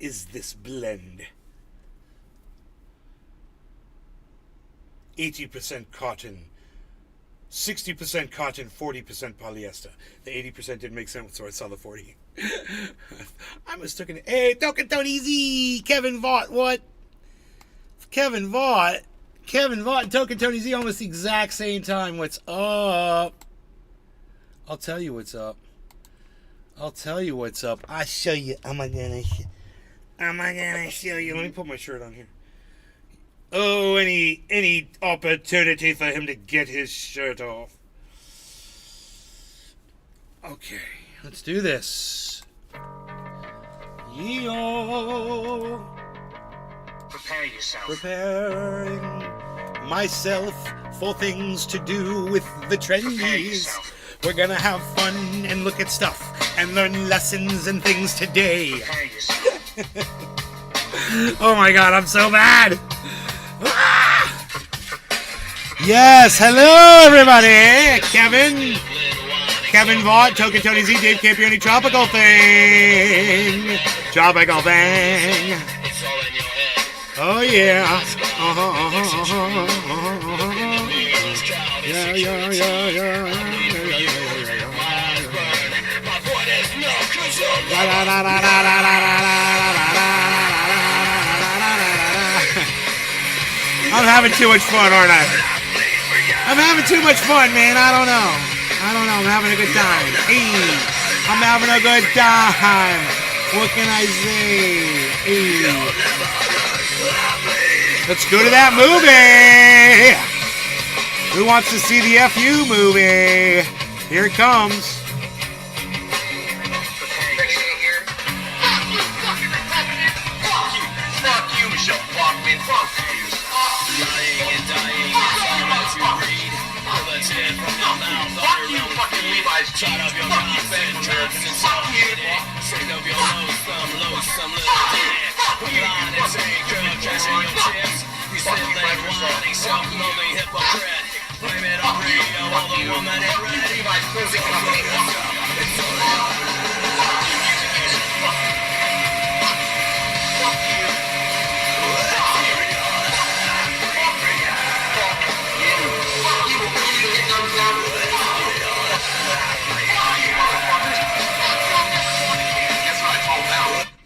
is this blend? 80% cotton, 60% cotton, 40% polyester. The 80% didn't make sense, so I saw the 40. I mistook it. Hey, Tony Z, Kevin Vaught, what? Kevin Vaught and Tony Z almost the exact same time. What's up? I'll tell you what's up. I'll show you. Am I gonna show you? Let me put my shirt on here. Oh, any opportunity for him to get his shirt off. Okay, let's do this. Yo. Prepare yourself. Preparing myself for things to do with the trendies. We're gonna have fun and look at stuff and learn lessons and things today. Prepare yourself. Oh my god, I'm so bad. Ah! Yes, hello everybody. Kevin Vaught, Token Tony Z, Dave Campione, Tropical Thing. Oh yeah. Yeah. I'm having too much fun, aren't I? I'm having too much fun, man. I don't know. I'm having a good time. Hey, I'm having a good time. What can I say? Hey. Let's go to that movie. Who wants to see the FU movie? Here it comes. Shut up your mouth and drops and fuck you. Say of your low some little dick. Blind and saying girl cashing your chips. You sit there whining, self-loving hypocrite. Blame it on Rio, all the woman ain't ready.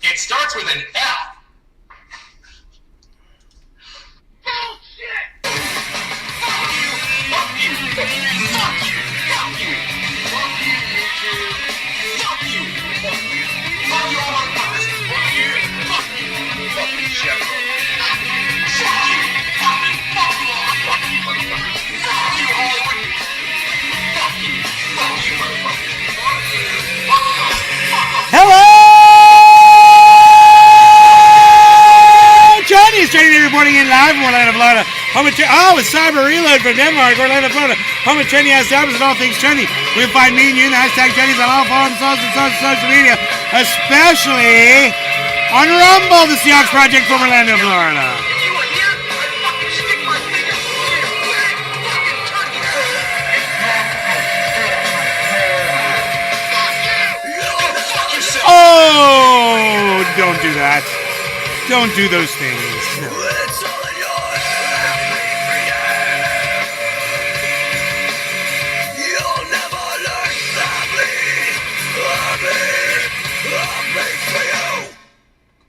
It starts with an F. Training reporting in live from Orlando, Florida. It's Cyber Reload from Denmark, Orlando, Florida. Home of trendy ass topics and all things trendy. We can find me and you in the hashtag trendies on all forums, social media, especially on Rumble, the Seahawks Project from Orlando, Florida. Oh, don't do that. Don't do those things. No.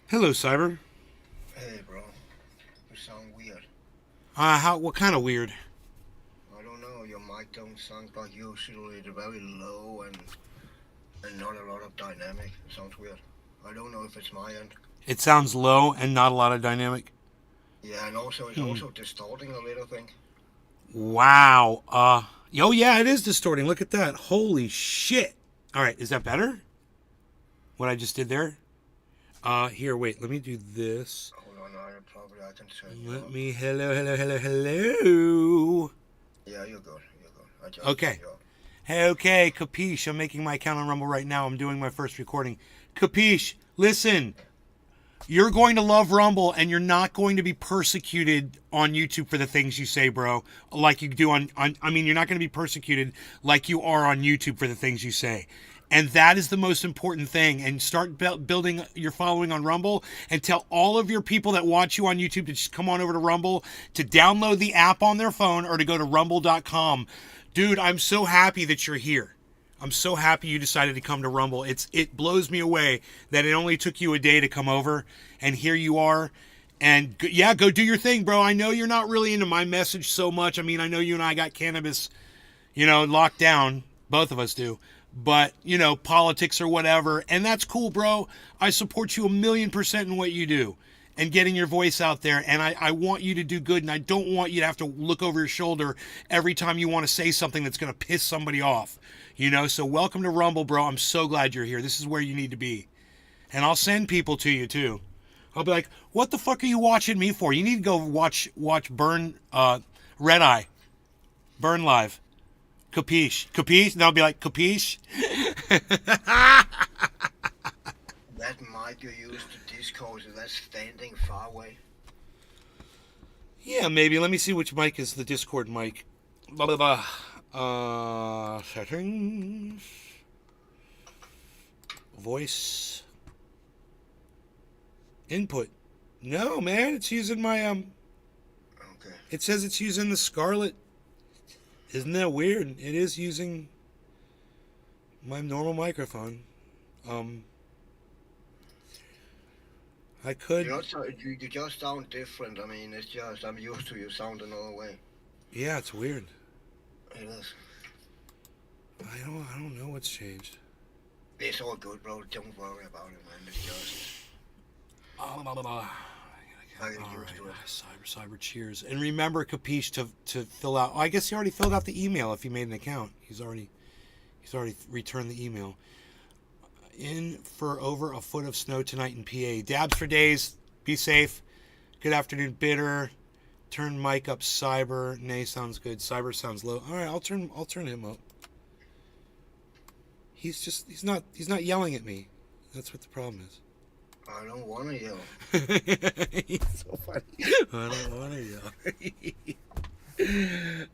Hello, Cyber. Hey, bro. You sound weird. What kind of weird? I don't know. Your mic don't sound like usually. It's very low and not a lot of dynamic. It sounds weird. I don't know if it's my end. It sounds low and not a lot of dynamic. Yeah, and also it's also distorting a little thing. Wow. Oh yeah, it is distorting. Look at that. Holy shit. All right, is that better? What I just did there? Here, wait. Let me do this. Hold on, I can turn Hello. Yeah, you're good. Okay. Okay, capiche. I'm making my account on Rumble right now. I'm doing my first recording. Capiche. Listen. You're going to love Rumble, and you're not going to be persecuted on YouTube for the things you say, bro. Like you do you're not going to be persecuted like you are on YouTube for the things you say. And that is the most important thing. And start building your following on Rumble, and tell all of your people that watch you on YouTube to just come on over to Rumble, to download the app on their phone, or to go to rumble.com. Dude, I'm so happy that you're here. I'm so happy you decided to come to Rumble. It blows me away that it only took you a day to come over, and here you are. And yeah, go do your thing, bro. I know you're not really into my message so much. I mean, I know you and I got cannabis, locked down. Both of us do. But, politics or whatever. And that's cool, bro. I support you 1,000,000% in what you do and getting your voice out there. And I want you to do good. And I don't want you to have to look over your shoulder every time you want to say something that's going to piss somebody off. So welcome to Rumble, bro. I'm so glad you're here. This is where you need to be. And I'll send people to you, too. I'll be like, what the fuck are you watching me for? You need to go watch Burn, Red Eye. Burn Live. Capiche? Capiche? And I'll be like, capiche? That mic you use to Discord, is that standing far away? Yeah, maybe. Let me see which mic is the Discord mic. Blah, blah, blah. Settings. Voice. Input. No, man. It's using my, Okay. It says it's using the Scarlett. Isn't that weird? It is using my normal microphone. I could... You just sound different. I mean, it's just, I'm used to you sound another way. Yeah, it's weird. It is. I don't know what's changed. It's all good, bro. Don't worry about it, man. It's just... I get used to it. Cyber cheers. And remember, Capiche, to fill out... I guess he already filled out the email if he made an account. He's already returned the email. In for over a foot of snow tonight in PA. Dabs for days. Be safe. Good afternoon, Bitter. Turn mic up, Cyber. Nay sounds good. Cyber sounds low. All right, I'll turn him up. He's not yelling at me. That's what the problem is. I don't want to yell. He's so funny. I don't want to yell.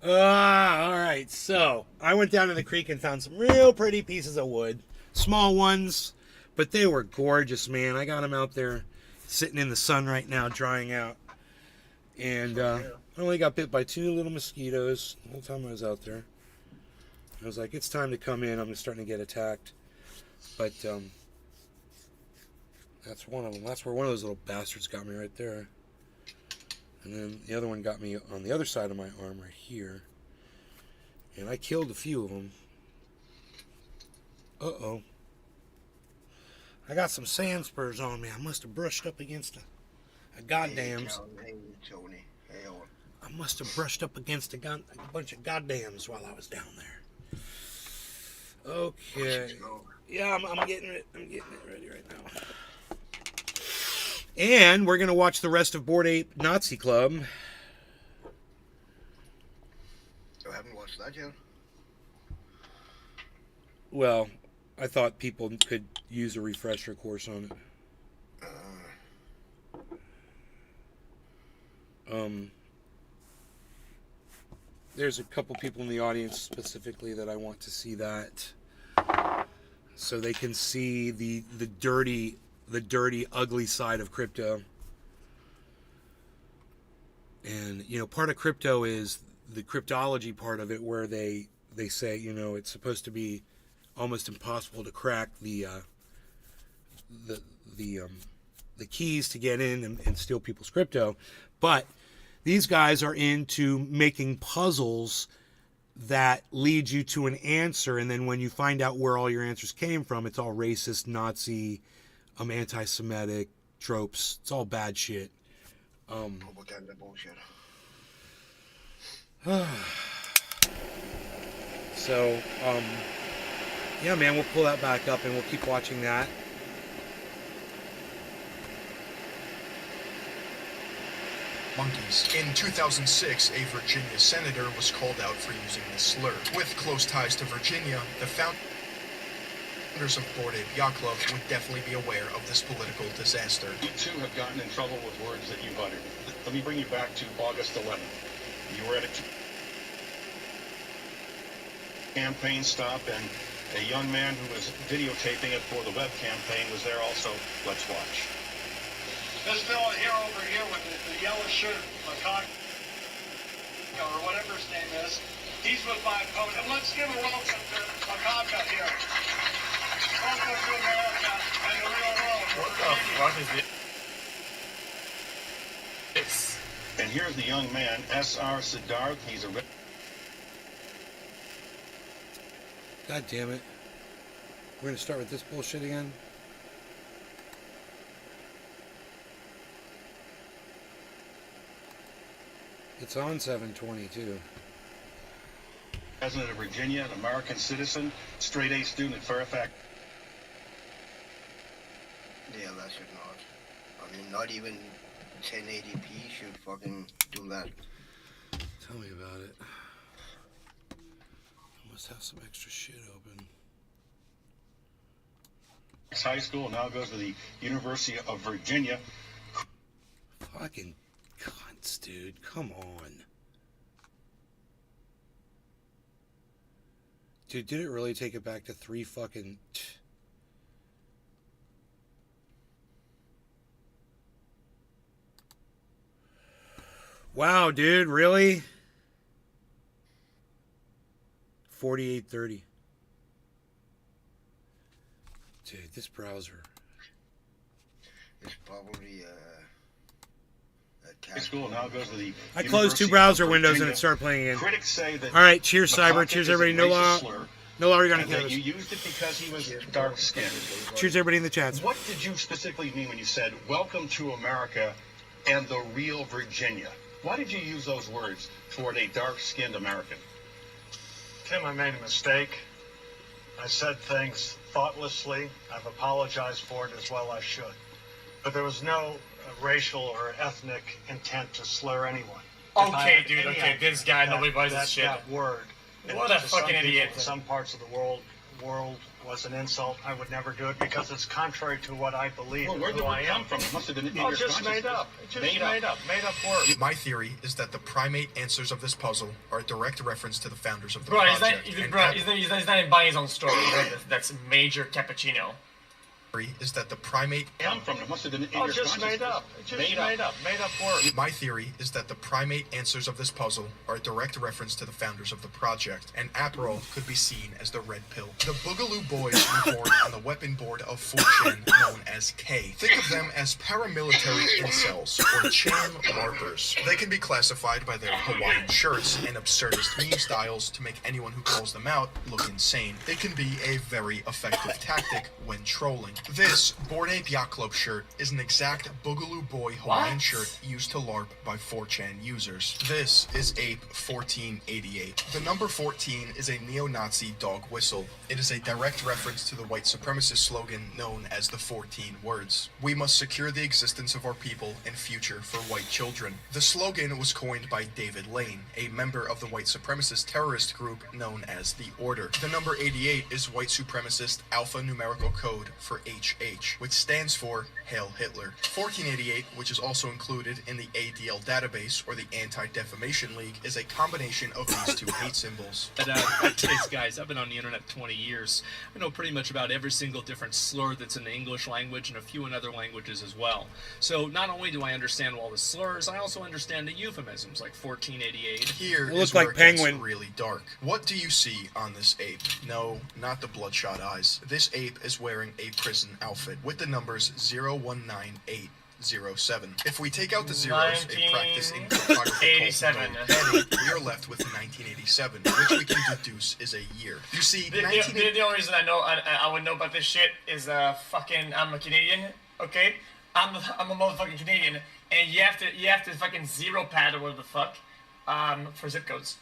All right. So I went down to the creek and found some real pretty pieces of wood. Small ones, but they were gorgeous, man. I got them out there sitting in the sun right now, drying out. And I only got bit by 2 little mosquitoes the whole time I was out there. I was like, it's time to come in. I'm starting to get attacked. But that's one of them. That's where one of those little bastards got me right there. And then the other one got me on the other side of my arm right here. And I killed a few of them. Uh-oh. I got some sand spurs on me. I must have brushed up against a goddams. Hey, Tony. Hey, Owen. I must have brushed up against a bunch of goddams while I was down there. Okay. Yeah, I'm getting it. I'm getting it ready right now. And we're going to watch the rest of Bored Ape Nazi Club. I haven't watched that yet. Well, I thought people could use a refresher course on it. There's a couple people in the audience specifically that I want to see that, so they can see the dirty, ugly side of crypto. And part of crypto is the cryptology part of it, where they say it's supposed to be almost impossible to crack the keys to get in and steal people's crypto. But these guys are into making puzzles that lead you to an answer, and then when you find out where all your answers came from, it's all racist, Nazi, anti-Semitic tropes. It's all bad shit. Propaganda bullshit. So, yeah, man, we'll pull that back up and we'll keep watching that. Monkeys. In 2006, a Virginia senator was called out for using the slur. With close ties to Virginia, the founders of Bored Ape Yacht Club would definitely be aware of this political disaster. You too have gotten in trouble with words that you've uttered. Let me bring you back to August 11th. You were at a campaign stop and A young man who was videotaping it for the web campaign was there also. Let's watch. This fella here over here with the yellow shirt, Macaco, or whatever his name is, he's with my opponent. Let's give a welcome to Macaco here. Welcome to America and the real world. What the fuck is this? And here's the young man, S.R. Siddharth. He's a... God damn it. We're going to start with this bullshit again? It's on 722. President of Virginia, an American citizen, straight A student at Fairfax. Yeah, that should not. I mean, not even 1080p should fucking do that. Tell me about it. I must have some extra shit open. High school, now goes to the University of Virginia. Fucking cunts, dude. Come on. Dude, did it really take it back to 3 fucking... Wow, dude, really? 4830. Dude, this browser. It's probably High school, now goes to the I closed 2 University browser of windows and Virginia. it started playing again. Critics say that... All right, cheers, Cyber. Macaco Cheers, is a everybody. No racist law. slur, No law, you're gonna and that cannabis. you used it because he was dark-skinned. Cheers, everybody in the chats. What did you specifically mean when you said, "Welcome to America and the real Virginia"? Why did you use those words toward a dark-skinned American? Tim, I made a mistake. I said things thoughtlessly. I've apologized for it as well I should. But there was no racial or ethnic intent to slur anyone. If I Okay, had dude, any okay, idea this guy, that- nobody buys this shit. That word. What a to some fucking people idiot. In some parts of the world was an insult. I would never do it because it's contrary to what I believe. Well, where and did who it I come am. from? It must have been in Oh, your just made consciousness. up. It's just made up word. My theory is that the primate answers of this puzzle are a direct reference to the founders of the Bro, project. he's and not even buying his own story. That's major cappuccino. theory is that the primate Come from? It must have been in Oh, your just made consciousness. up. It's just made up word. My theory is that the primate answers of this puzzle are a direct reference to the founders of the project, and April could be seen as the red pill. The Boogaloo Boys were born on the weapon board of 4chan known as K. Think of them as paramilitary incels, or Chan LARPers. They can be classified by their Hawaiian shirts and absurdist meme styles to make anyone who calls them out look insane. It can be a very effective tactic when trolling. This Bored Ape Yacht Club shirt is an exact Boogaloo Boy Hawaiian What? shirt used to LARP by 4chan users. This is Ape 1488. The number 14 is a neo-Nazi dog whistle. It is a direct reference to the white supremacist slogan known as the 14 words. We must secure the existence of our people and future for white children. The slogan was coined by David Lane, a member of the white supremacist terrorist group known as the Order. The number 88 is white supremacist alphanumerical code for HH, which stands for Hail Hitler. 1488, which is also included in the ADL database or the Anti-Defamation League, is a combination of these two hate symbols. But, thanks, guys. I've been on the internet 20 years. I know pretty much about every single different slur that's in the English language and a few in other languages as well. So not only do I understand all the slurs, I also understand the euphemisms like 1488. Here It is looks where like it gets Penguin. really dark. What do you see on this ape? No, not the bloodshot eyes. This ape is wearing a prison outfit with the numbers 019807. If we take out the zeros, a practice in cryptography called 1987. heading, we are left with 1987, which we can deduce is a year. You see, The only reason I would know about this shit is fucking I'm a Canadian, okay? I'm a motherfucking Canadian, and you have to fucking zero pad or whatever the fuck for zip codes.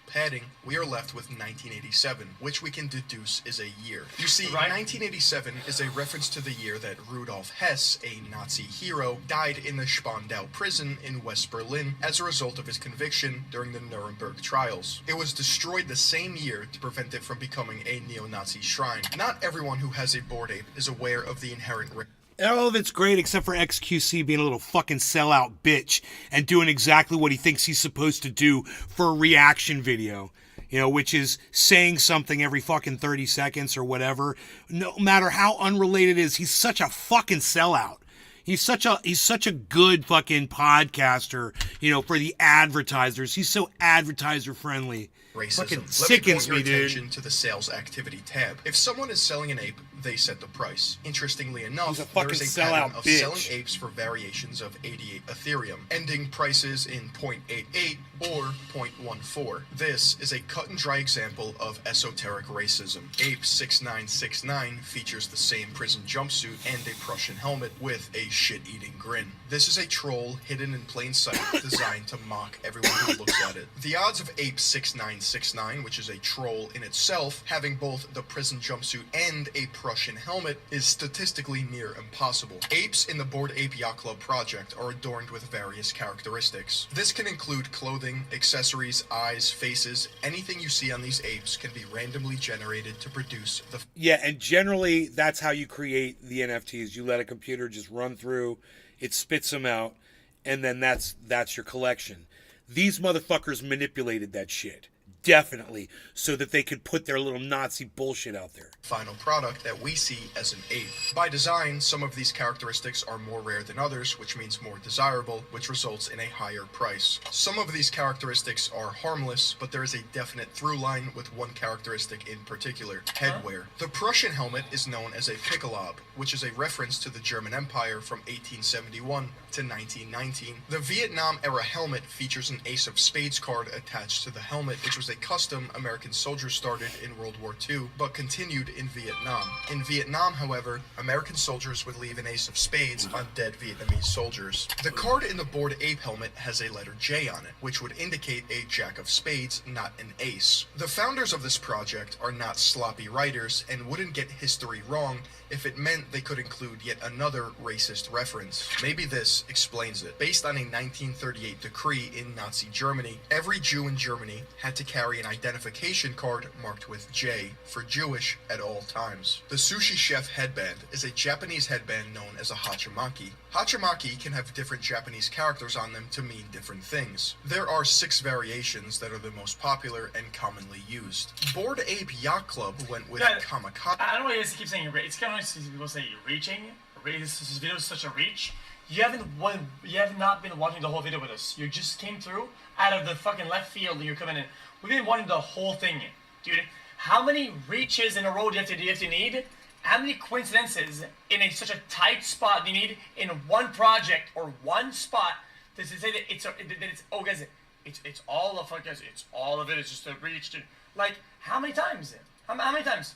padding, we are left with 1987, which we can deduce is a year. You see, Right. 1987 is a reference to the year that Rudolf Hess, a Nazi hero, died in the Spandau prison in West Berlin as a result of his conviction during the Nuremberg trials. It was destroyed the same year to prevent it from becoming a neo-Nazi shrine. Not everyone who has a Bored Ape is aware of the inherent All of it's great except for XQC being a little fucking sellout bitch and doing exactly what he thinks he's supposed to do for a reaction video. you know, which is saying something every fucking 30 seconds or whatever. No matter how unrelated it is, he's such a fucking sellout. He's such a good fucking podcaster, you know, for the advertisers. He's so advertiser friendly. Racism. Fucking Let sickens me me, point your dude. attention to the sales activity tab. If someone is selling an ape, they set the price. Interestingly enough, He's a there fucking is a pattern sellout of bitch. selling apes for variations of 88 Ethereum, ending prices in 0.88 or 0.14. This is a cut and dry example of esoteric racism. Ape 6969 features the same prison jumpsuit and a Prussian helmet with a shit-eating grin. This is a troll hidden in plain sight designed to mock everyone who looks at it. The odds of Ape 6969, which is a troll in itself, having both the prison jumpsuit and a Prussian helmet is statistically near impossible. Apes in the Bored Ape Yacht Club project are adorned with various characteristics. This can include clothing, accessories, eyes, faces. Anything you see on these apes can be randomly generated to produce the... Yeah, and generally that's how you create the NFTs. You let a computer just run through, it spits them out, and then that's your collection. These motherfuckers manipulated that shit. Definitely, so that they could put their little Nazi bullshit out there. final product that we see as an ape. By design, some of these characteristics are more rare than others, which means more desirable, which results in a higher price. Some of these characteristics are harmless, but there is a definite through line with one characteristic in particular: headwear. The Prussian helmet is known as a Pickelob, which is a reference to the German Empire from 1871 to 1919. The Vietnam-era helmet features an Ace of Spades card attached to the helmet, which was a custom American soldiers started in World War II, but continued in Vietnam. In Vietnam, however, American soldiers would leave an Ace of Spades on dead Vietnamese soldiers. The card in the Bored Ape helmet has a letter J on it, which would indicate a Jack of Spades, not an ace. The founders of this project are not sloppy writers and wouldn't get history wrong if it meant they could include yet another racist reference. Maybe this explains it. Based on a 1938 decree in Nazi Germany, every Jew in Germany had to carry an identification card marked with J for Jewish at all times. The sushi chef headband is a Japanese headband known as a hachimaki. Hachimaki can have different Japanese characters on them to mean different things. There are 6 variations that are the most popular and commonly used. Bored Ape Yacht Club went with kamikaze. I don't know why you guys keep saying it's kind of like people say reaching. This video is such a reach. You have not been watching the whole video with us. You just came through out of the fucking left field and you're coming in. We've been watching the whole thing, dude. How many reaches in a row do you have to need? How many coincidences in such a tight spot do you need in one project or one spot to say that it's all of it, guys. It's all of it. It's just a reach. Like how many times? How many times?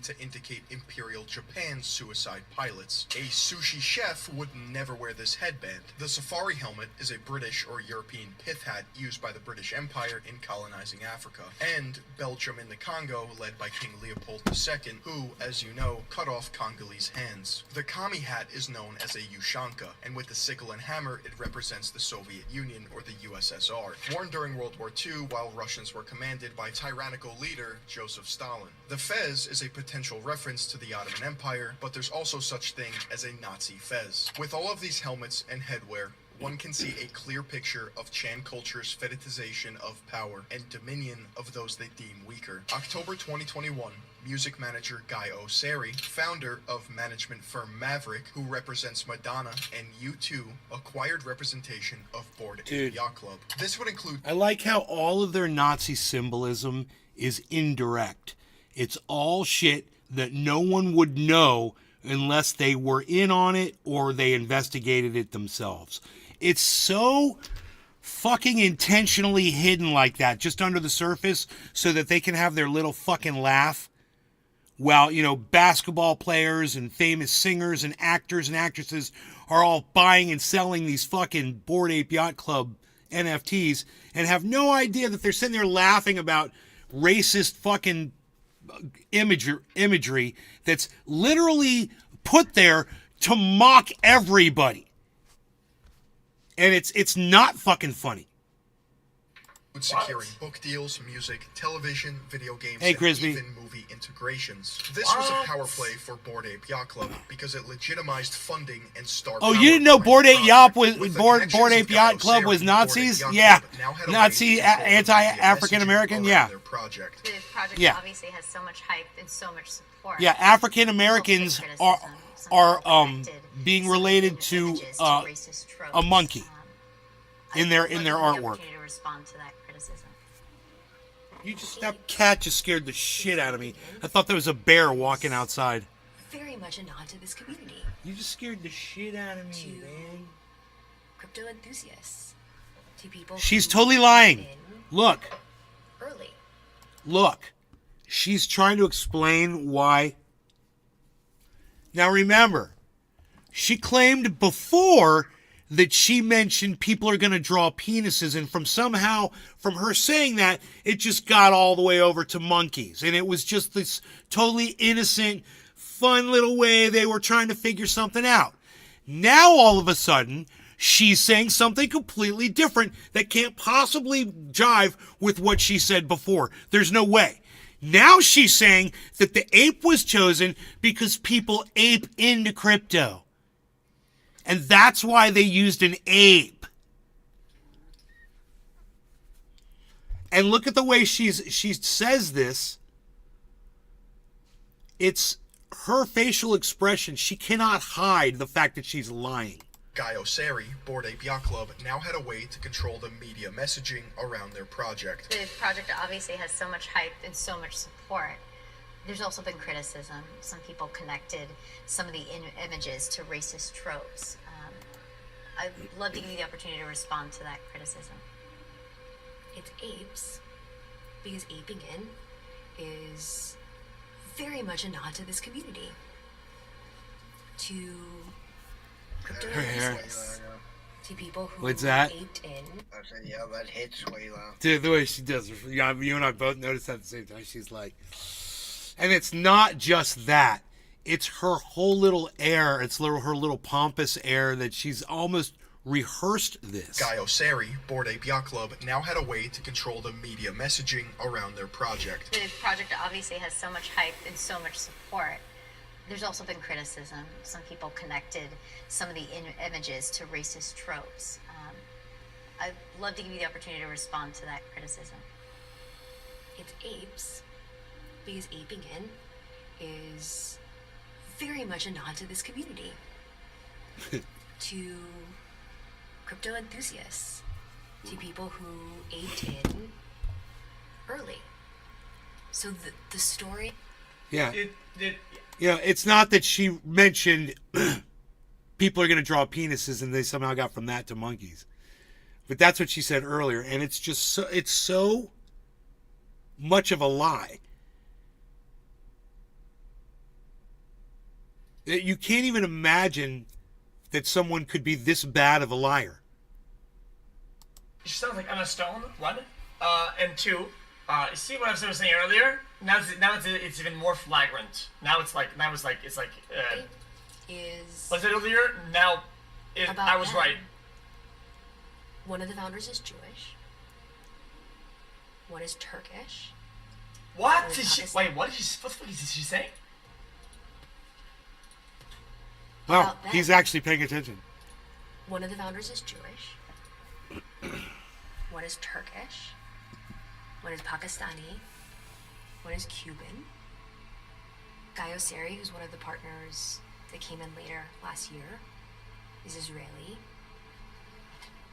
To indicate Imperial Japan's suicide pilots. A sushi chef would never wear this headband. The safari helmet is a British or European pith hat used by the British Empire in colonizing Africa. And Belgium in the Congo, led by King Leopold II, who, as you know, cut off Congolese hands. The kami hat is known as a ushanka, and with the sickle and hammer, it represents the Soviet Union or the USSR, worn during World War II while Russians were commanded by tyrannical leader Joseph Stalin. The fez is a potential reference to the Ottoman Empire, but there's also such thing as a Nazi fez. With all of these helmets and headwear, one can see a clear picture of Chan culture's fetishization of power and dominion of those they deem weaker. October 2021, music manager Guy Oseri, founder of management firm Maverick, who represents Madonna and U2, acquired representation of Bored Ape Yacht Club. This would include... I like how all of their Nazi symbolism is indirect. It's all shit that no one would know unless they were in on it or they investigated it themselves. It's so fucking intentionally hidden like that, just under the surface, so that they can have their little fucking laugh. While, you know, basketball players and famous singers and actors and actresses are all buying and selling these fucking Bored Ape Yacht Club NFTs and have no idea that they're sitting there laughing about racist fucking imagery that's literally put there to mock everybody. And it's not fucking funny. securing book deals, music, television, video games, Hey, and Grisby. even movie integrations. This was a power play for Bored Ape Yacht Club because it legitimized funding and star Oh, power you didn't know behind Bored the Ape project. Yacht was With the Bored connections Ape of Yacht Guy Club was Osseri, Bored Ape Nazis? Yacht Yeah, Club now had a Nazi way to control the media anti-African messaging American. around Yeah, their project. The project Yeah. obviously has so much hype and so much support. yeah. African Americans are being related to a monkey in their artwork. To respond to that criticism. That cat just scared the shit out of me. I thought there was a bear walking outside. Very much a nod to this community. You just scared the shit out of me, man. Crypto enthusiasts. To people She's who totally lying. in Look, early. look. She's trying to explain why. Now remember, she claimed before that she mentioned people are going to draw penises, and from her saying that, it just got all the way over to monkeys. And it was just this totally innocent, fun little way they were trying to figure something out. Now, all of a sudden, she's saying something completely different that can't possibly jive with what she said before. There's no way. Now she's saying that the ape was chosen because people ape into crypto. And that's why they used an ape. And look at the way she says this. It's her facial expression. She cannot hide the fact that she's lying. Guy Osseri, Bored Ape Yacht Club, now had a way to control the media messaging around their project. The project obviously has so much hype and so much support. There's also been criticism. Some people connected some of the images to racist tropes. I'd love to give you the opportunity to respond to that criticism. It's apes, because aping in is very much a nod to this community. To crypto enthusiasts. To people who What's that? aped in. I said, yeah, that hits way loud. Dude, the way she does it, you and I both noticed that at the same time. She's like, and it's not just that. It's her whole little air. It's her little pompous air that she's almost rehearsed this. Guy Osseri, Bored Ape Yacht Club, now had a way to control the media messaging around their project. The project obviously has so much hype and so much support. There's also been criticism. Some people connected some of the images to racist tropes. I'd love to give you the opportunity to respond to that criticism. It's apes, because aping in is very much a nod to this community. To crypto enthusiasts. To people who aped in early. So the story... Yeah. It's not that she mentioned people are going to draw penises and they somehow got from that to monkeys. But that's what she said earlier. And it's just it's so much of a lie. You can't even imagine that someone could be this bad of a liar. She sounds like Emma Stone, one. And two, you see what I was saying earlier? Now it's even more flagrant. It's like is... Was it earlier? Now, I was them. right. One of the founders is Jewish. One is Turkish. What? Did she... Wait, what the fuck is she saying? Well, he's actually paying attention. One of the founders is Jewish. One is Turkish. One is Pakistani. One is Cuban. Guy Osseri, who's one of the partners that came in later last year, is Israeli.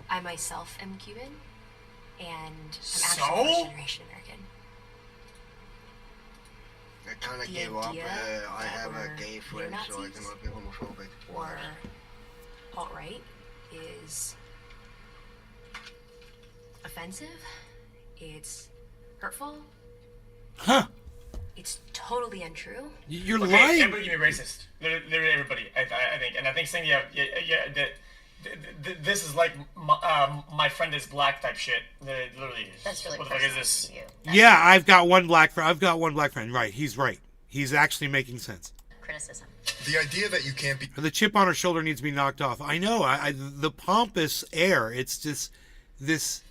I myself am Cuban, and I'm actually first generation American. I kind of gave up. I have a gay friend, so I cannot be homophobic. Or alt-right is offensive. It's hurtful. Huh. It's totally untrue. You're okay, lying. Everybody can be racist. Literally everybody, I think. And I think saying, this is like my friend is black type shit. Literally. That's really what the fuck is this? to you. Yeah, I've got one black friend. Right, he's right. He's actually making sense. Criticism. The idea that you can't be... The chip on her shoulder needs to be knocked off. I know. The pompous air. It's just this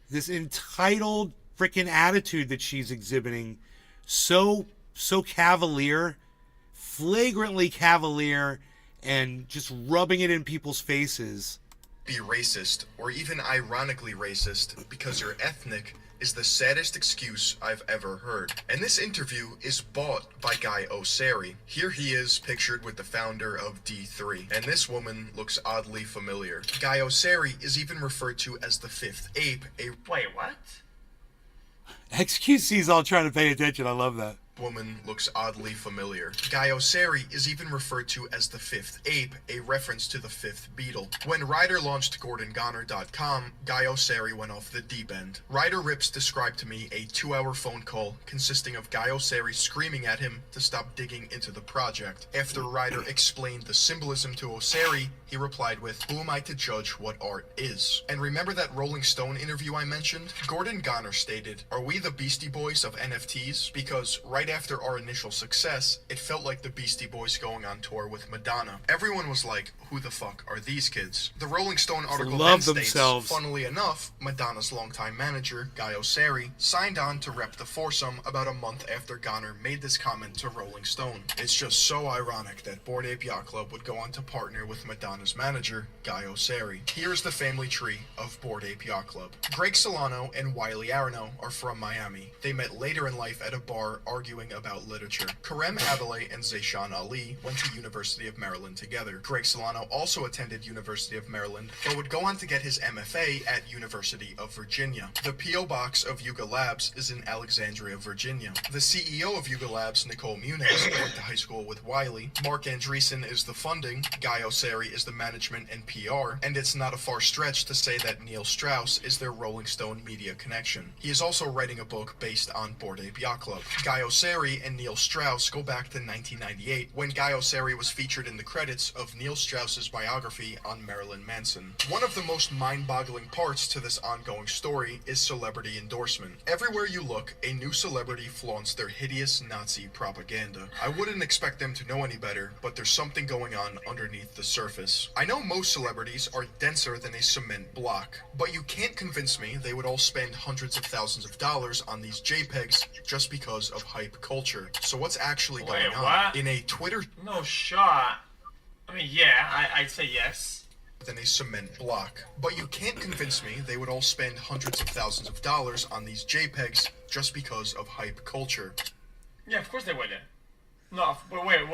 this entitled freaking attitude that she's exhibiting, so cavalier, flagrantly cavalier, and just rubbing it in people's faces. Be racist, or even ironically racist, because you're ethnic is the saddest excuse I've ever heard. And this interview is bought by Guy Oseary. Here he is pictured with the founder of D3, and this woman looks oddly familiar. Guy Oseary is even referred to as the fifth ape, a Wait, what? XQC's all trying to pay attention. I love that. woman looks oddly familiar. Guy Oseary is even referred to as the fifth ape, a reference to the fifth Beatle. When Ryder launched GordonGonner.com, Guy Oseary went off the deep end. Ryder Rips described to me a 2-hour phone call consisting of Guy Oseary screaming at him to stop digging into the project. After Ryder explained the symbolism to Oseary, he replied with, "Who am I to judge what art is?" And remember that Rolling Stone interview I mentioned? Gordon Gonner stated, "Are we the Beastie Boys of NFTs? Because right after our initial success, it felt like the Beastie Boys going on tour with Madonna. Everyone was like, who the fuck are these kids?" The Rolling Stone article then states, funnily enough, Madonna's longtime manager, Guy Oseary, signed on to rep the foursome about a month after Gonner made this comment to Rolling Stone. It's just so ironic that Bored Ape Yacht Club would go on to partner with Madonna's manager, Guy Oseary. Here's the family tree of Bored Ape Yacht Club. Greg Solano and Wiley Arano are from Miami. They met later in life at a bar arguing about literature. Karem Abele and Zayshan Ali went to University of Maryland together. Greg Solano also attended University of Maryland, but would go on to get his MFA at University of Virginia. The P.O. Box of Yuga Labs is in Alexandria, Virginia. The CEO of Yuga Labs, Nicole Muniz, went to high school with Wiley. Mark Andreessen is the funding, Guy Oseary is the management and PR, and it's not a far stretch to say that Neil Strauss is their Rolling Stone media connection. He is also writing a book based on Bored Ape Yacht Club. Guy Oseary and Neil Strauss go back to 1998, when Guy Oseary was featured in the credits of Neil Strauss's biography on Marilyn Manson. One of the most mind-boggling parts to this ongoing story is celebrity endorsement. Everywhere you look, a new celebrity flaunts their hideous Nazi propaganda. I wouldn't expect them to know any better, but there's something going on underneath the surface. I know most celebrities are denser than a cement block, but you can't convince me they would all spend hundreds of thousands of dollars on these JPEGs just because of hype culture. So what's actually going on? In a Twitter... No shot. I mean, yeah, I'd say yes. Than a cement block. But you can't convince me they would all spend hundreds of thousands of dollars on these JPEGs just because of hype culture. Yeah, of course they would. No, wait.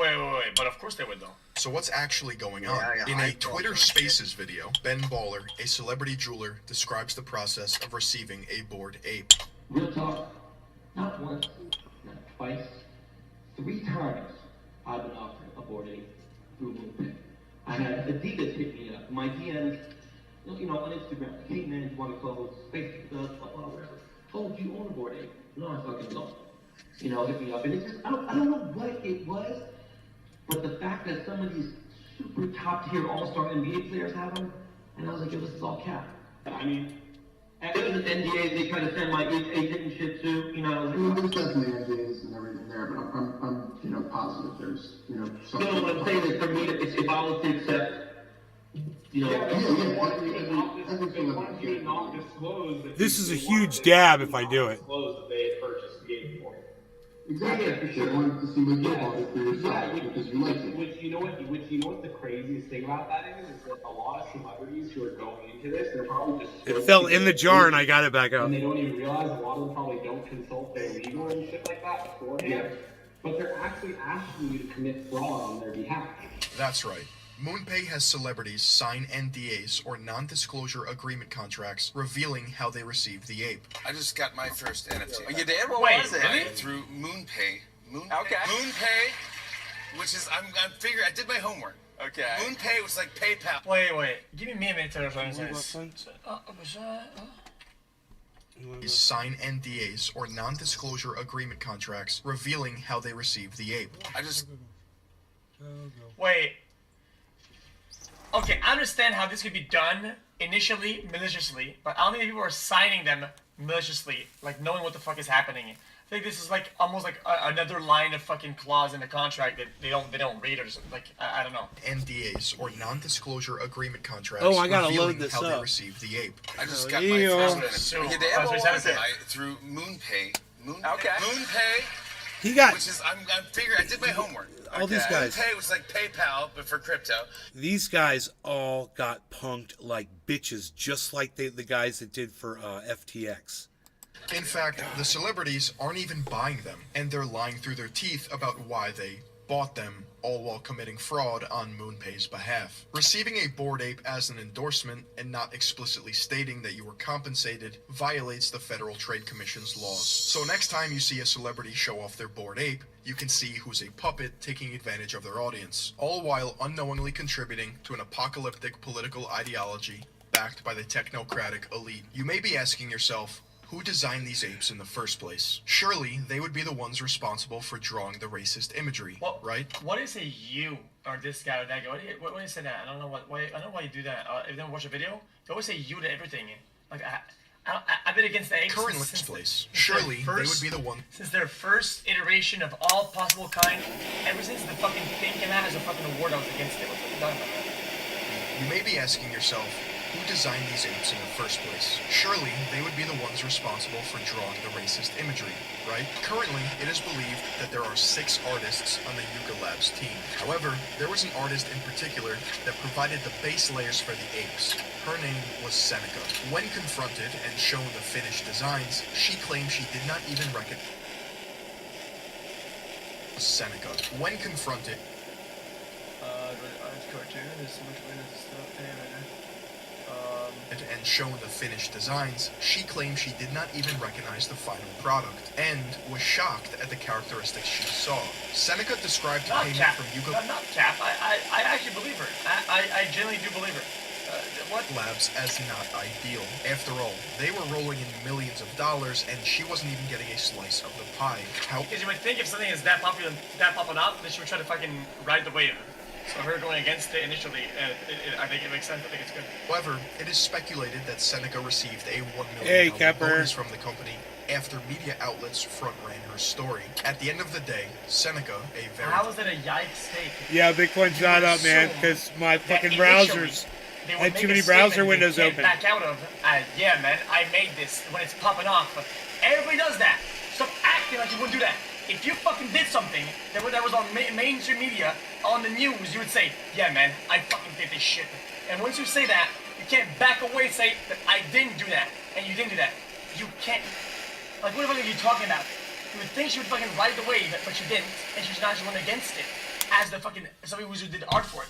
But of course they would, though. So what's actually going on? In a Twitter Spaces video, Ben Baller, a celebrity jeweler, describes the process of receiving a Bored Ape. Real talk, not once, not twice, 3 times I've been offered a Bored Ape through MoonPay. I had Adidas hit me up, my DMs, you know, on Instagram. Hey man, do you want to close? Facebook does, whatever. Oh, do you own a Bored Ape? No, I fucking don't. You know, hit me up, and it's just, I don't know what it was, but the fact that some of these super top tier all-star NBA players have them, and I was like, yo, this is all cap. I mean, after the NDA, they try to send my agent and shit too, you know. There's definitely NDAs and everything there, but I'm you know, positive there's, you know, something. No, what I'm saying is for me, if I was to accept, you know. This is a huge dab if I do it. Exactly. Yeah, for sure. I wanted to see my deal about it for yourself because you liked it. Which you know what the craziest thing about that is that a lot of celebrities who are going into this, they're probably just It fell in the jar and I got it back out. and they don't even realize a lot of them probably don't consult their legal and shit like that beforehand. Yeah. But they're actually asking you to commit fraud on their behalf. That's right. MoonPay has celebrities sign NDAs or non-disclosure agreement contracts revealing how they received the ape. I just got my first NFT. Oh, you did? What was it? Through MoonPay. Okay. MoonPay, which is I figure I did my homework. Okay. MoonPay was like PayPal. Wait. Give me a minute to Sign NDAs or non-disclosure agreement contracts revealing how they received the ape. I just... Wait. Okay, I understand how this could be done initially maliciously, but I don't think people are signing them maliciously, like knowing what the fuck is happening. I think this is like almost like another line of fucking clause in the contract that they don't read or something. Like I don't know. NDAs or non-disclosure agreement contracts. Oh, I gotta revealing load this how they up. received the ape. I just got Ew. my first So, yeah, they have so all it's that. it. Through MoonPay. Okay. MoonPay, He got which is I'm figuring I did my homework. all these guys. MoonPay was like PayPal but for crypto. These guys all got punked like bitches, just like the guys that did for FTX. In fact, the celebrities aren't even buying them, and they're lying through their teeth about why they bought them, all while committing fraud on MoonPay's behalf. Receiving a Bored Ape as an endorsement and not explicitly stating that you were compensated violates the Federal Trade Commission's laws. So next time you see a celebrity show off their Bored Ape, you can see who's a puppet taking advantage of their audience, all while unknowingly contributing to an apocalyptic political ideology backed by the technocratic elite. You may be asking yourself, who designed these apes in the first place? Surely they would be the ones responsible for drawing the racist imagery, right? What is a you or this guy or that guy? What do you say that? I don't know why. I don't know why you do that. If you never watch a video, you always say you to everything. Like I've been against the apes. Current place. Surely they would be the one. Since their first iteration of all possible kind, ever since the fucking thing came out as a fucking award, I was against it. What's you talking about? You may be asking yourself, who designed these apes in the first place? Surely they would be the ones responsible for drawing the racist imagery, right? Currently, it is believed that there are 6 artists on the Yuga Labs team. However, there was an artist in particular that provided the base layers for the apes. Her name was Seneca. When confronted and shown the finished designs, she claimed she did not even recognize Seneca. When confronted, and shown the finished designs, she claimed she did not even recognize the final product, and was shocked at the characteristics she saw. Seneca described Not payment cap. from Yuga Not cap. I actually believe her. I genuinely do believe her. What? Labs as not ideal. After all, they were rolling in millions of dollars, and she wasn't even getting a slice of the pie. Because you would think if something is that popular, that popping up, that she would try to fucking ride the wave. So her going against it initially, I think it makes sense. I think it's good. However, it is speculated that Seneca received a $1 Hey, million Kepper. bonus from the company after media outlets front-ran her story. At the end of the day, Seneca, a very... How is it a yikes take? Yeah, Bitcoin's not up, man, because my fucking browsers had too many browser windows open. Back out of, yeah, man, I made this when it's popping off. But everybody does that. Stop acting like you wouldn't do that. If you fucking did something that was on mainstream media, on the news, you would say, yeah, man, I fucking did this shit. And once you say that, you can't back away and say that I didn't do that, and you didn't do that. You can't. Like, what the fuck are you talking about? You would think she would fucking ride the wave, but she didn't, and she's not just went against it as the fucking somebody who did art for it.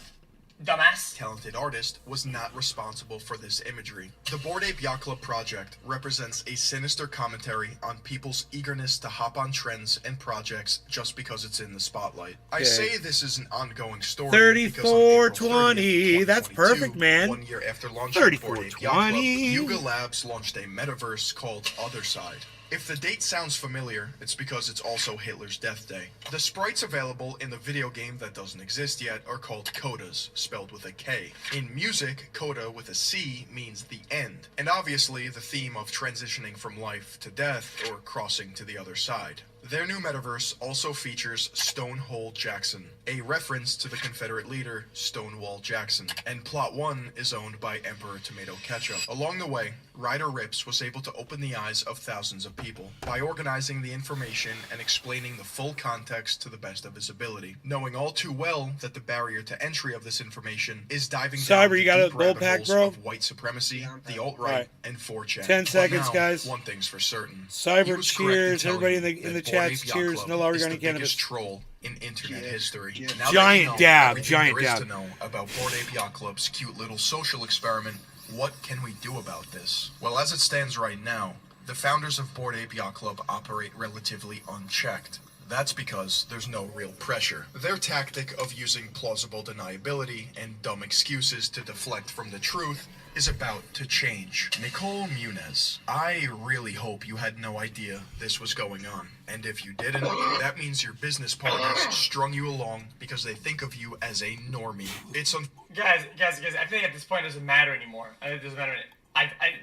Dumbass. Talented artist was not responsible for this imagery. The Bored Ape Yacht Club project represents a sinister commentary on people's eagerness to hop on trends and projects just because it's in the spotlight. I say this is an ongoing story. 3420. That's perfect, man. 1 year after launching Bored Ape Yacht Club, 3420. Yuga Labs launched a metaverse called Otherside. If the date sounds familiar, it's because it's also Hitler's death day. The sprites available in the video game that doesn't exist yet are called codas, spelled with a K. In music, coda with a C means the end, and obviously the theme of transitioning from life to death or crossing to the other side. Their new metaverse also features Stonewall Jackson, a reference to the Confederate leader Stonewall Jackson, and Plot 1 is owned by Emperor Tomato Ketchup. Along the way, Ryder Rips was able to open the eyes of thousands of people by organizing the information and explaining the full context to the best of his ability, knowing all too well that the barrier to entry of this information is diving down the You got a deep gold rabbit pack, holes bro? of white supremacy, the alt-right, Right. and 4chan. 10 But seconds, now, guys. one thing's for certain. Cyber He was correct cheers. telling Everybody you in the that chats, Bored Ape Yacht cheers. Club No is organic the cannabis. biggest troll in internet history. Now that Giant you know dab, everything giant there is dab. to know about Bored Ape Yacht Club's cute little social experiment, what can we do about this? Well, as it stands right now, the founders of Bored Ape Yacht Club operate relatively unchecked. That's because there's no real pressure. Their tactic of using plausible deniability and dumb excuses to deflect from the truth is about to change. Nicole Muniz, I really hope you had no idea this was going on. And if you didn't, that means your business partners strung you along because they think of you as a normie. It's Guys, I think at this point it doesn't matter anymore. It doesn't matter.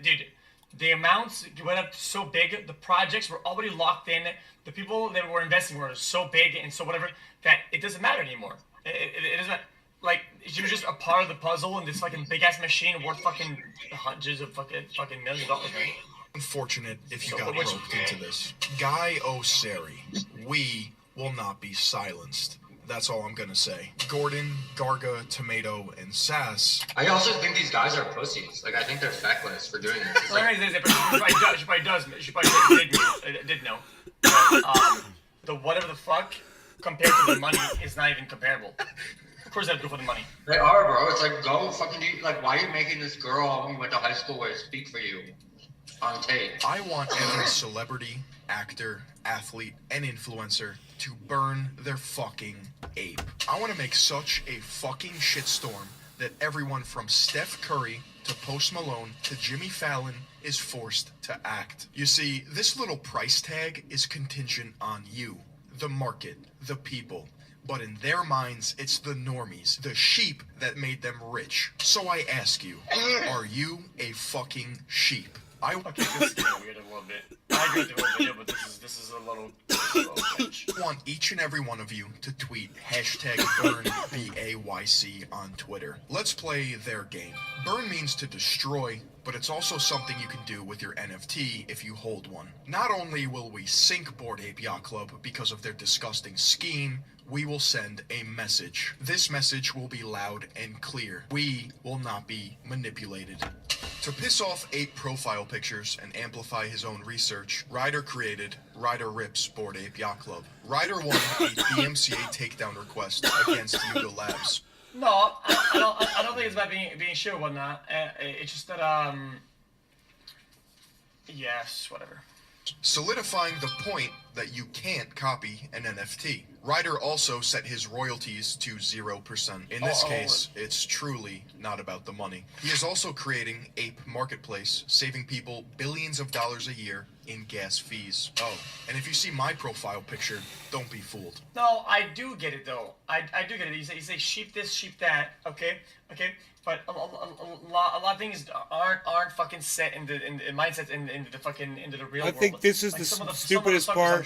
Dude, the amounts went up so big, the projects were already locked in, the people that were investing were so big and so whatever, that it doesn't matter anymore. It doesn't, like, you're just a part of the puzzle in this fucking big-ass machine worth fucking hundreds of fucking millions of dollars, right? Unfortunate if you got roped into this. Guy O'Sari, we will not be silenced. That's all I'm gonna say. Gordon, Garga, Tomato, and Sass. I also think these guys are pussies. Like, I think they're feckless for doing this. Well, she probably does. She probably did know. But, the whatever the fuck compared to the money is not even comparable. Of course, they have to go for the money. They are, bro. It's like, go fucking do. Like, why are you making this girl who went to high school with speak for you on tape? I want every celebrity, actor, athlete, and influencer to burn their fucking ape. I want to make such a fucking shitstorm that everyone from Steph Curry to Post Malone to Jimmy Fallon is forced to act. You see, this little price tag is contingent on you, the market, the people. But in their minds, it's the normies, the sheep that made them rich. So I ask you, are you a fucking sheep? Okay, this is getting weird a little bit. I agree with the whole video, but this is a little strange. I want each and every one of you to tweet #burn BAYC on Twitter. Let's play their game. Burn means to destroy, but it's also something you can do with your NFT if you hold one. Not only will we sink Bored Ape Yacht Club because of their disgusting scheme, we will send a message. This message will be loud and clear. We will not be manipulated. To piss off ape profile pictures and amplify his own research, Ryder created Ryder Rips Bored Ape Yacht Club. Ryder won a DMCA takedown request against Yuga Labs. No, I don't think it's about being shit or whatnot. It's just that yes, whatever. Solidifying the point that you can't copy an NFT. Ryder also set his royalties to 0%. In this case, it's truly not about the money. He is also creating Ape Marketplace, saving people billions of dollars a year in gas fees. Oh, and if you see my profile picture, don't be fooled. No, I do get it though. I do get it. You say sheep this, sheep that. Okay. But a lot of things aren't fucking set in the mindsets into the real world. I think this is like the stupidest part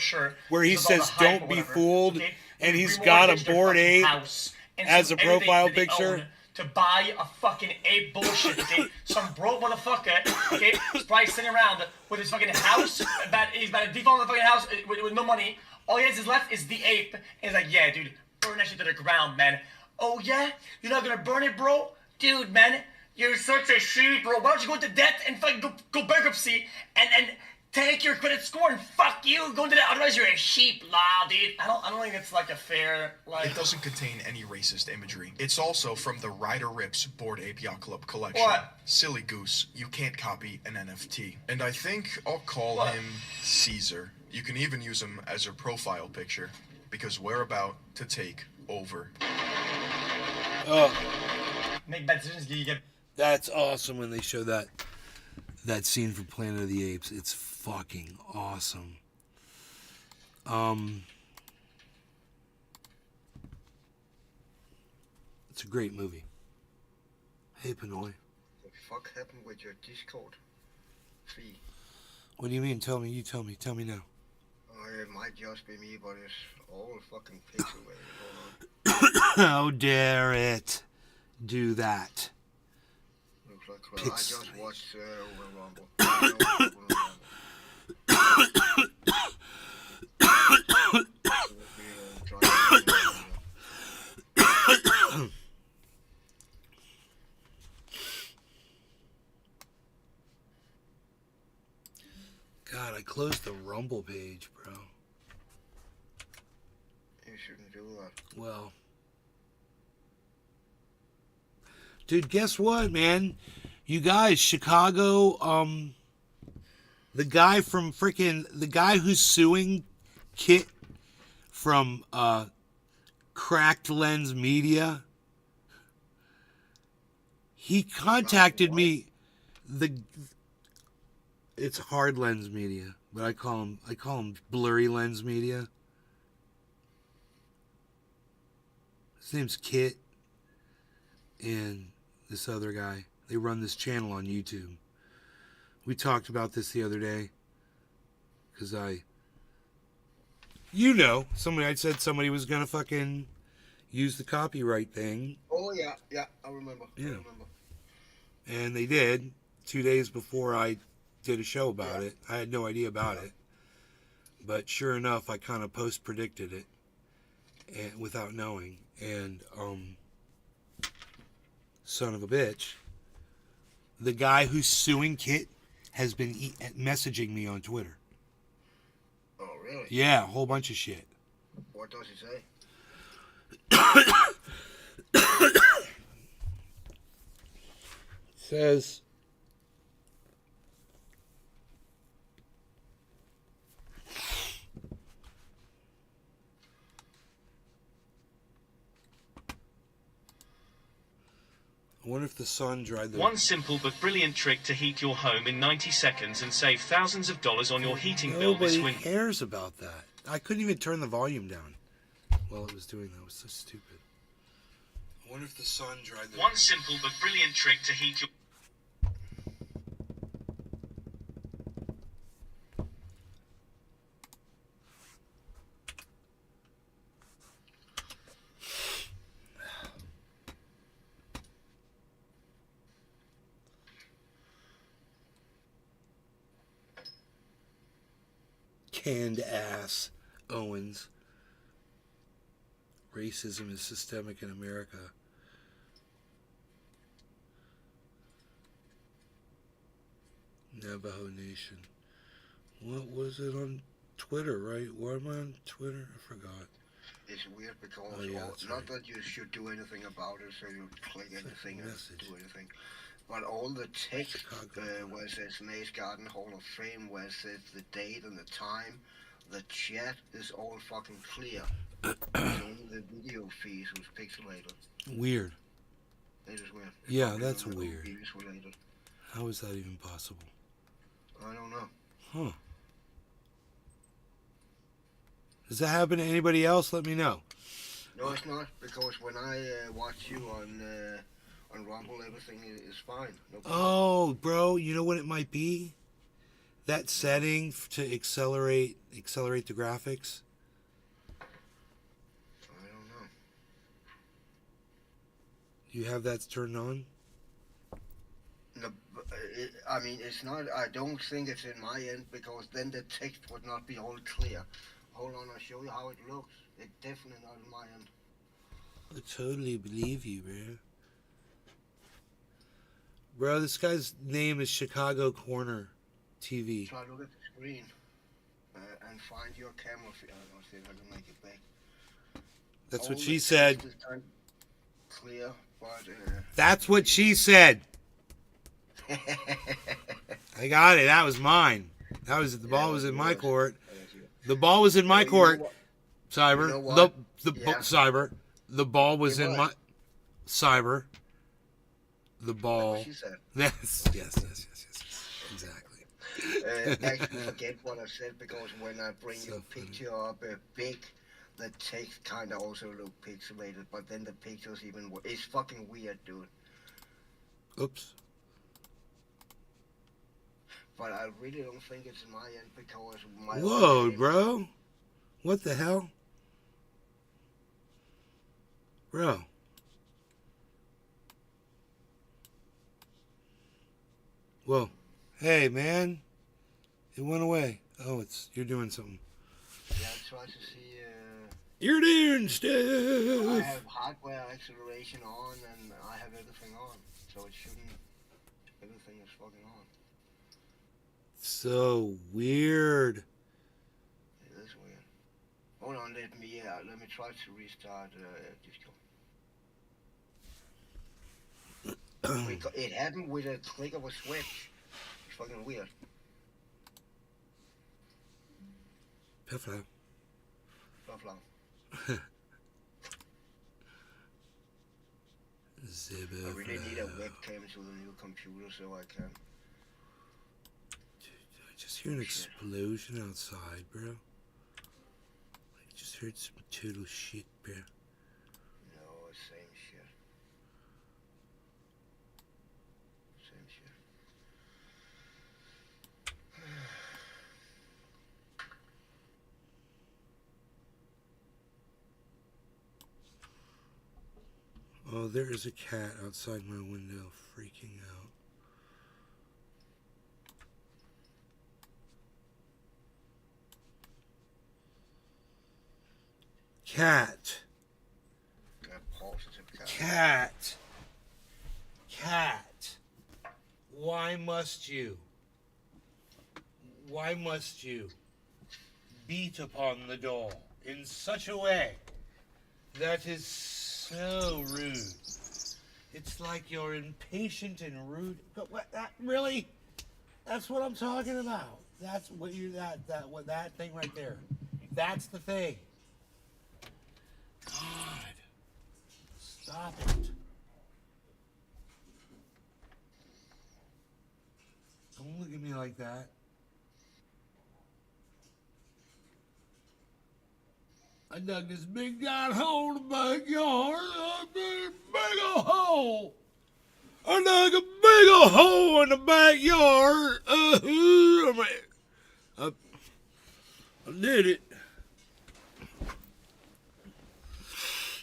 where he says hype don't be fooled, okay? and he's got a Bored Ape as a profile picture. To buy a fucking ape bullshit, okay? Some broke motherfucker, okay, is probably sitting around with his fucking house, he's about to default on the fucking house with no money. All he has left is the ape, and he's like, yeah, dude, burn that shit to the ground, man. Oh, yeah? You're not gonna burn it, bro? Dude, man, you're such a sheep, bro. Why don't you go into debt and fucking go bankruptcy and take your credit score and fuck you, go into that, otherwise you're a sheep, lol, dude. I don't think it's like a fair, like... It doesn't contain any racist imagery. It's also from the Ryder Rips Bored Ape Yacht Club collection. What? Silly goose, you can't copy an NFT. And I think I'll call him Caesar. You can even use him as your profile picture, because we're about to take over. Make bad decisions, you get... That's awesome when they show that scene from Planet of the Apes. It's fucking awesome. It's a great movie. Hey, Pinoy. What the fuck happened with your Discord feed? What do you mean? Tell me. You tell me. Tell me now. It might just be me, but it's all fucking pixelated. How dare it do that? Looks like crap. I just watched Rumble. God, I closed the Rumble page, bro. You shouldn't do that. Well, dude, guess what, man? You guys, Chicago, the guy who's suing Kit from Cracked Lens Media, he contacted me. It's Hard Lens Media, but I call him Blurry Lens Media. His name's Kit, and this other guy. They run this channel on YouTube. We talked about this the other day. Because I said somebody was going to fucking use the copyright thing. Oh, yeah, I remember. Yeah. I remember. And they did 2 days before I did a show about it. I had no idea about it. But sure enough, I kind of post-predicted it and without knowing. And, son of a bitch, the guy who's suing Kit has been messaging me on Twitter. Oh, really? Yeah, a whole bunch of shit. What does he say? Says, I wonder if the sun dried the... One simple but brilliant trick to heat your home in 90 seconds and save thousands of dollars on your heating bill this Nobody winter. cares about that. I couldn't even turn the volume down while it was doing that. It was so stupid. I wonder if the sun dried the... One simple but brilliant trick to heat your... Canned ass Owens. Racism is systemic in America. Navajo Nation. What was it on Twitter, right? Why am I on Twitter? I forgot. It's weird because that's not right. that you should do anything about it, so you click anything and message. do anything. But all the text where it says Nay's Garden Hall of Fame, where it says the date and the time, the chat is all fucking clear. Only the video feed was pixelated. Weird. It is weird. Yeah, that's weird. Views related. How is that even possible? I don't know. Huh. Does that happen to anybody else? Let me know. No, it's not, because when I watch you on Rumble, everything is fine. No problem. Oh, bro, you know what it might be? That setting to accelerate the graphics. I don't know. You have that turned on? No, I mean, it's not. I don't think it's in my end, because then the text would not be all clear. Hold on, I'll show you how it looks. It's definitely not in my end. I totally believe you, bro. Bro, this guy's name is Chicago Corner TV. Try to look at the screen and find your camera. I'll see if I can make it back. That's All what the she text said. is kind of clear, but That's what she said. I got it. That was mine. That was the ball was in my court. The ball was in my court. Cyber. Cyber. The ball was in my cyber. The ball. She said. Yes. Exactly. Actually, forget what I said, because when I bring your picture up big, the text kind of also look pixelated, but then the picture's even worse. It's fucking weird, dude. Oops. But I really don't think it's my end, because my... Whoa, bro. What the hell? Bro. Whoa. Hey, man. It went away. Oh, you're doing something. Yeah, I try to see... You're doing stuff. I have hardware acceleration on, and I have everything on, so it shouldn't... Everything is fucking on. So weird. It is weird. Hold on, let me try to restart Discord. It happened with a click of a switch. It's fucking weird. Perfect. Fluff. I really need a webcam to the new computer so I can... I just hear an explosion outside, bro. I just heard some total shit, bro. No, same shit. Same shit. Oh, there is a cat outside my window freaking out. Cat. Cat. Cat. Why must you? Why must you beat upon the door in such a way that is so rude? It's like you're impatient and rude. But what, that really? That's what I'm talking about. That's what you that thing right there. That's the thing. God, stop it. Don't look at me like that. I dug this big giant hole in the backyard. I dug a big old hole. I dug a big old hole in the backyard. I did it.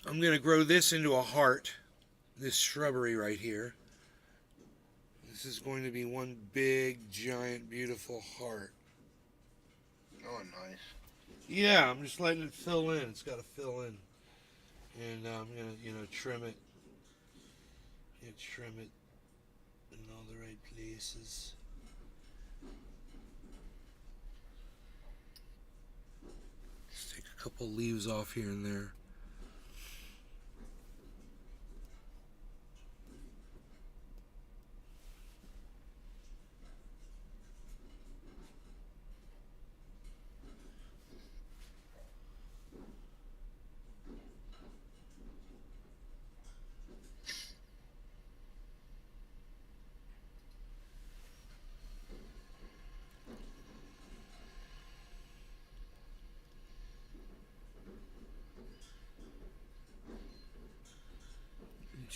I'm going to grow this into a heart. This shrubbery right here. This is going to be one big, giant, beautiful heart. Oh, nice. Yeah, I'm just letting it fill in. It's got to fill in. And I'm going to, trim it. Trim it in all the right places. Just take a couple leaves off here and there.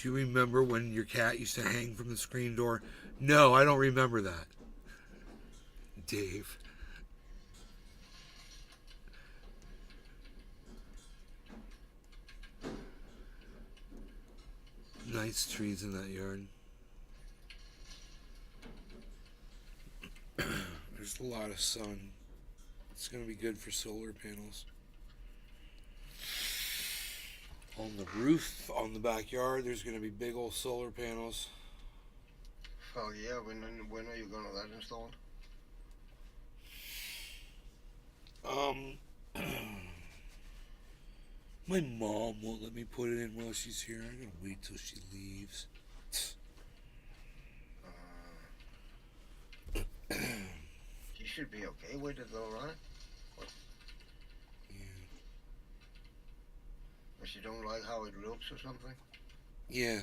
Do you remember when your cat used to hang from the screen door? No, I don't remember that. Dave. Nice trees in that yard. There's a lot of sun. It's going to be good for solar panels. On the roof, on the backyard, there's going to be big old solar panels. Oh yeah, when are you going to have that installed? My mom won't let me put it in while she's here. I'm going to wait till she leaves. You should be okay with it though, right? But you don't like how it looks or something? Yeah.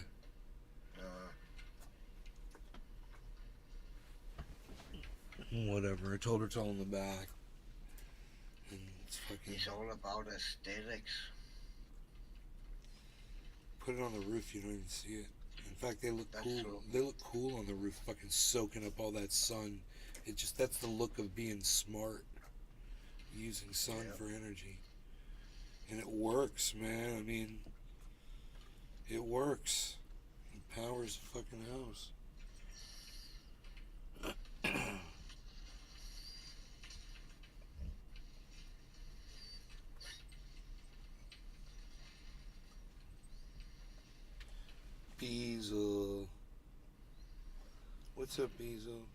Whatever. I told her to all in the back. And it's fucking... It's all about aesthetics. Put it on the roof, you don't even see it. In fact, they look cool. True. They look cool on the roof, fucking soaking up all that sun. It just, that's the look of being smart. Using sun for energy. And it works, man. I mean, it works. It powers the fucking house. Beazle. What's up, Beazle?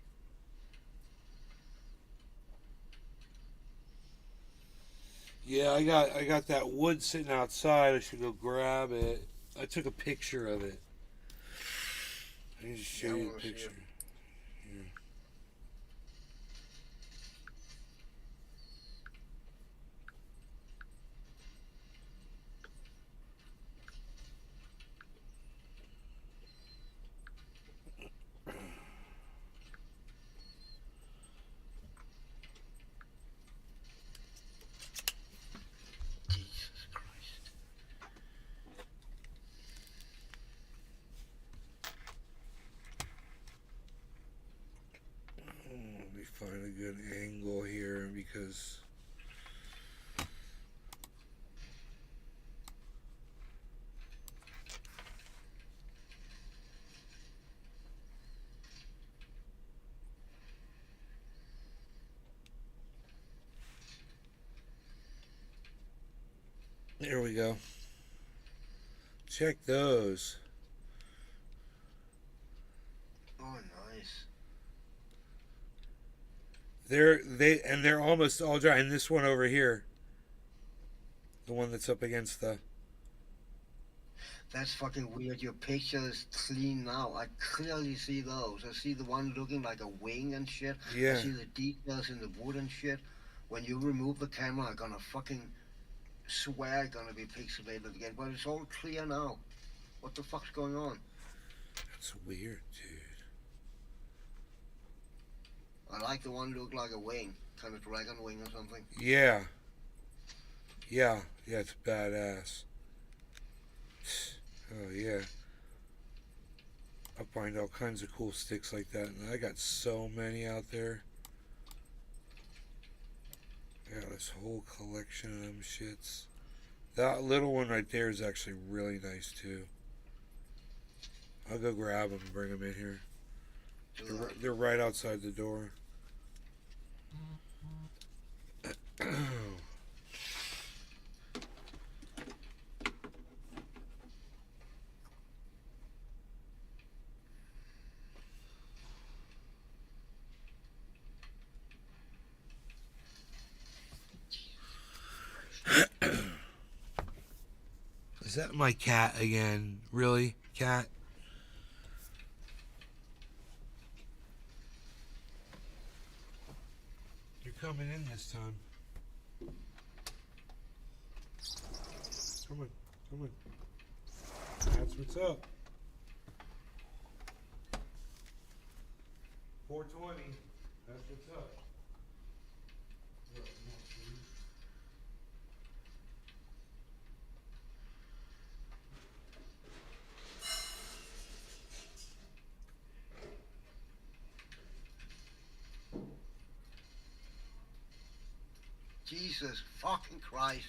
Yeah, I got that wood sitting outside. I should go grab it. I took a picture of it. I need to show you a picture. Here. There we go. Check those. Oh, nice. They're almost all dry. And this one over here, the one that's up against the. That's fucking weird. Your picture is clean now. I clearly see those. I see the one looking like a wing and shit. Yeah. I see the details in the wood and shit. When you remove the camera, I'm gonna fucking swear it's gonna be pixelated again. But it's all clear now. What the fuck's going on? That's weird, dude. I like the one look like a wing, kind of dragon wing or something. Yeah. Yeah, it's badass. Oh, yeah. I find all kinds of cool sticks like that, and I got so many out there. I got this whole collection of them shits. That little one right there is actually really nice, too. I'll go grab them and bring them in here. They're right outside the door. Is that my cat again? Really, cat? You're coming in this time. Come on. That's what's up. 420. That's what's up. Jesus fucking Christ.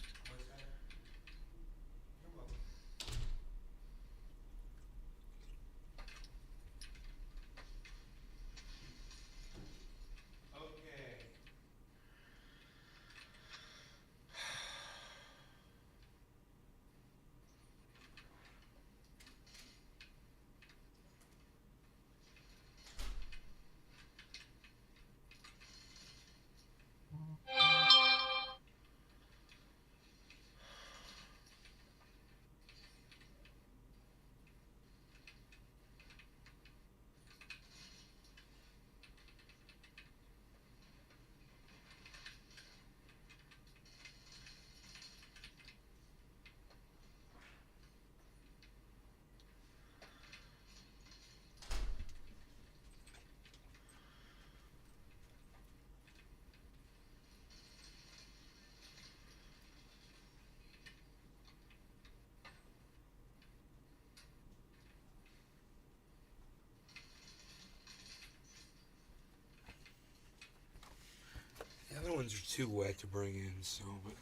The other ones are too wet to bring in, so, but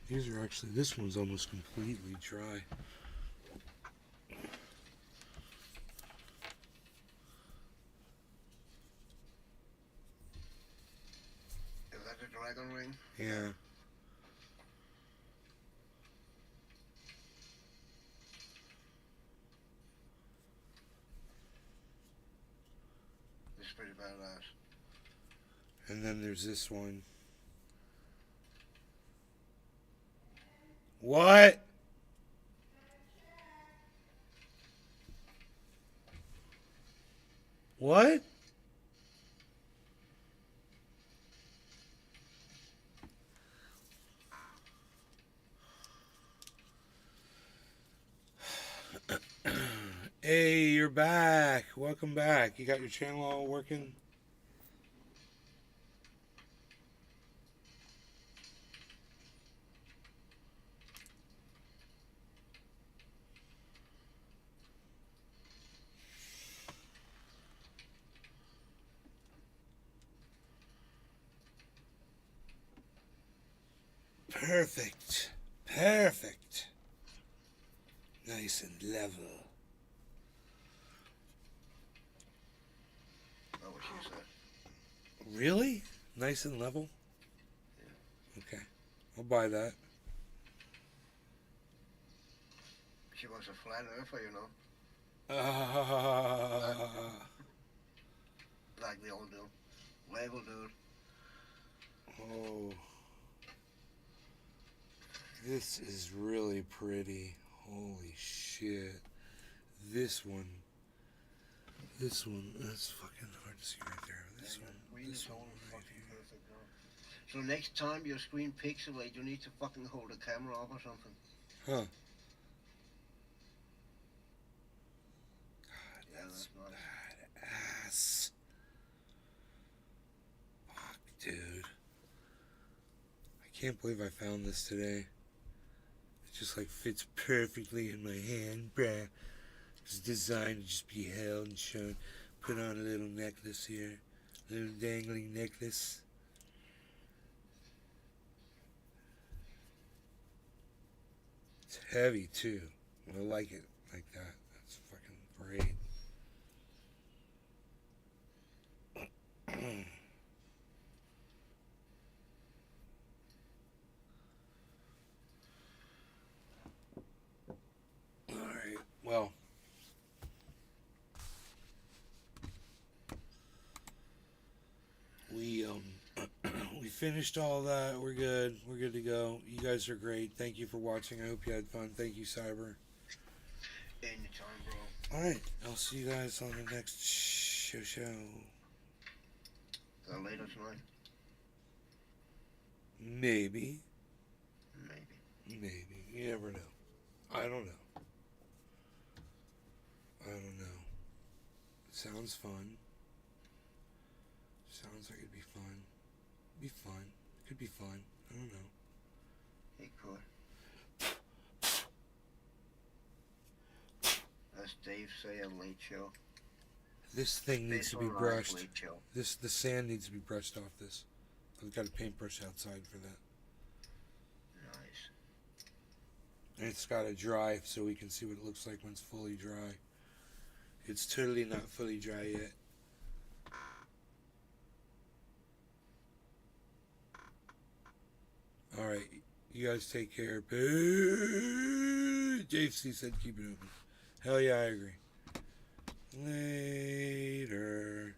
these are actually, this one's almost completely dry. Is that a dragon ring? Yeah. It's pretty badass. And then there's this one. What? What? Hey, you're back. Welcome back. You got your channel all working? Perfect. Perfect. Nice and level. Oh, what she said. Really? Nice and level? Okay. I'll buy that. She was a flat earther, you know. Like they all do. Label dude. Oh. This is really pretty. Holy shit. This one, that's fucking hard to see right there. This one right here. Perfect, no? So next time your screen pixelate, you need to fucking hold the camera up or something. Huh. Yeah, that's nice. Ass. Fuck, dude. I can't believe I found this today. It just like fits perfectly in my hand, bruh. It's designed to just be held and shown. Put on a little necklace here. A little dangling necklace. It's heavy too. I like it like that. That's fucking great. Alright, well. We finished all that. We're good. We're good to go. You guys are great. Thank you for watching. I hope you had fun. Thank you, Cyber. Anytime, bro. Alright, I'll see you guys on the next show. Later tonight. Maybe. Maybe. You never know. I don't know. Sounds fun. Sounds like it'd be fun. Be fun. Could be fun. I don't know. It could. As Dave say, a late show. This thing needs to be alright, brushed. late show. The sand needs to be brushed off this. I've got a paintbrush outside for that. Nice. And it's got to dry so we can see what it looks like when it's fully dry. It's totally not fully dry yet. Alright, you guys take care. JC said keep it open. Hell yeah, I agree. Later.